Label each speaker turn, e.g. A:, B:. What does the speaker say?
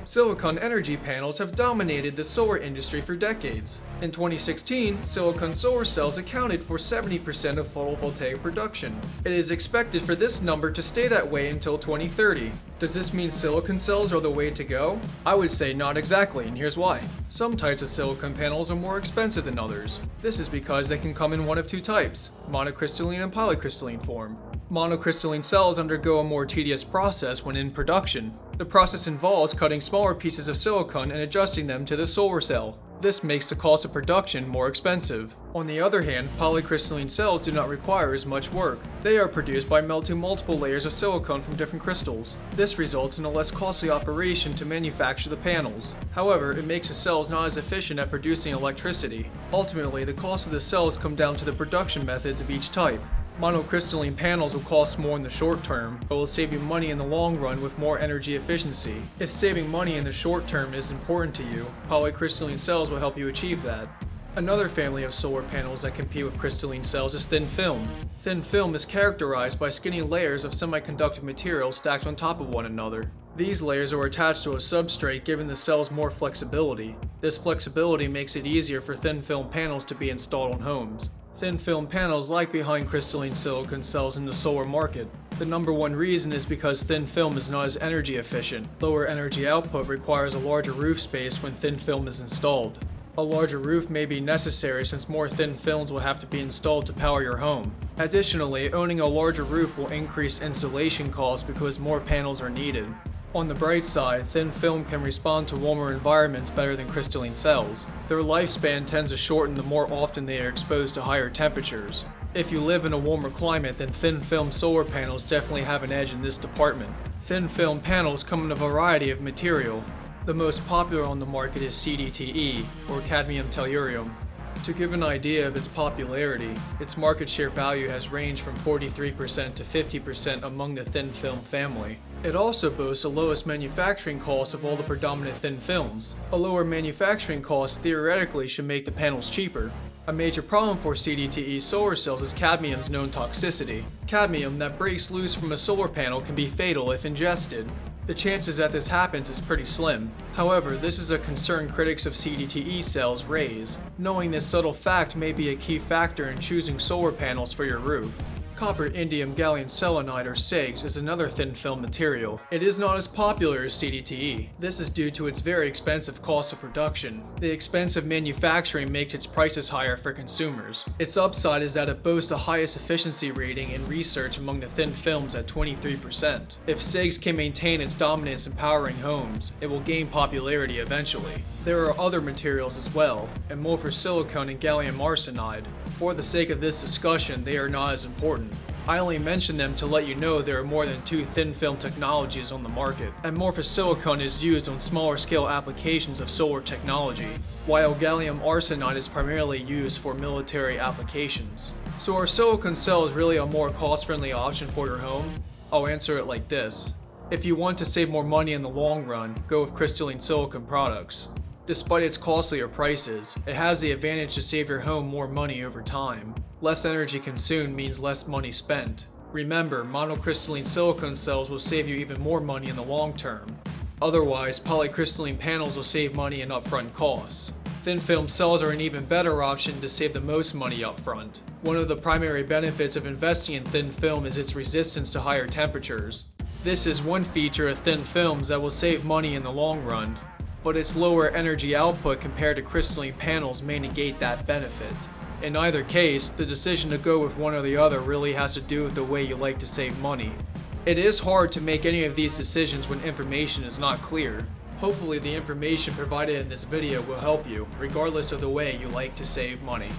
A: Silicon energy panels have dominated the solar industry for decades. In 2016, silicon solar cells accounted for 70% of photovoltaic production. It is expected for this number to stay that way until 2030. Does this mean silicon cells are the way to go? I would say not exactly, and here's why. Some types of silicon panels are more expensive than others. This is because they can come in one of two types, monocrystalline and polycrystalline form. Monocrystalline cells undergo a more tedious process when in production. The process involves cutting smaller pieces of silicon and adjusting them to the solar cell. This makes the cost of production more expensive. On the other hand, polycrystalline cells do not require as much work. They are produced by melting multiple layers of silicon from different crystals. This results in a less costly operation to manufacture the panels. However, it makes the cells not as efficient at producing electricity. Ultimately, the cost of the cells come down to the production methods of each type. Monocrystalline panels will cost more in the short term, but will save you money in the long run with more energy efficiency. If saving money in the short term is important to you, polycrystalline cells will help you achieve that. Another family of solar panels that compete with crystalline cells is thin film. Thin film is characterized by skinny layers of semiconductor material stacked on top of one another. These layers are attached to a substrate, giving the cells more flexibility. This flexibility makes it easier for thin film panels to be installed on homes. Thin film panels lag behind crystalline silicon cells in the solar market. The number one reason is because thin film is not as energy efficient. Lower energy output requires a larger roof space when thin film is installed. A larger roof may be necessary since more thin films will have to be installed to power your home. Additionally, owning a larger roof will increase installation costs because more panels are needed. On the bright side, thin film can respond to warmer environments better than crystalline cells. Their lifespan tends to shorten the more often they are exposed to higher temperatures. If you live in a warmer climate, then thin film solar panels definitely have an edge in this department. Thin film panels come in a variety of material. The most popular on the market is CDTE, or cadmium tellurium. To give an idea of its popularity, its market share value has ranged from 43% to 50% among the thin film family. It also boasts the lowest manufacturing cost of all the predominant thin films. A lower manufacturing cost theoretically should make the panels cheaper. A major problem for CDTE solar cells is cadmium's known toxicity. Cadmium that breaks loose from a solar panel can be fatal if ingested. The chances that this happens is pretty slim. However, this is a concern critics of CDTE cells raise. Knowing this subtle fact may be a key factor in choosing solar panels for your roof. Copper indium gallium selenide, or CIGS, is another thin film material. It is not as popular as CDTE. This is due to its very expensive cost of production. The expensive manufacturing makes its prices higher for consumers. Its upside is that it boasts the highest efficiency rating in research among the thin films at 23%. If CIGS can maintain its dominance in powering homes, it will gain popularity eventually. There are other materials as well, amorphous silicon and gallium arsenide. For the sake of this discussion, they are not as important. I only mention them to let you know there are more than two thin film technologies on the market. Amorphous silicon is used on smaller scale applications of solar technology, while gallium arsenide is primarily used for military applications. So are silicon cells really a more cost-friendly option for your home? I'll answer it like this. If you want to save more money in the long run, go with crystalline silicon products. Despite its costlier prices, it has the advantage to save your home more money over time. Less energy consumed means less money spent. Remember, monocrystalline silicon cells will save you even more money in the long term. Otherwise, polycrystalline panels will save money in upfront costs. Thin film cells are an even better option to save the most money upfront. One of the primary benefits of investing in thin film is its resistance to higher temperatures. This is one feature of thin films that will save money in the long run, but its lower energy output compared to crystalline panels may negate that benefit. In either case, the decision to go with one or the other really has to do with the way you like to save money. It is hard to make any of these decisions when information is not clear. Hopefully the information provided in this video will help you, regardless of the way you like to save money.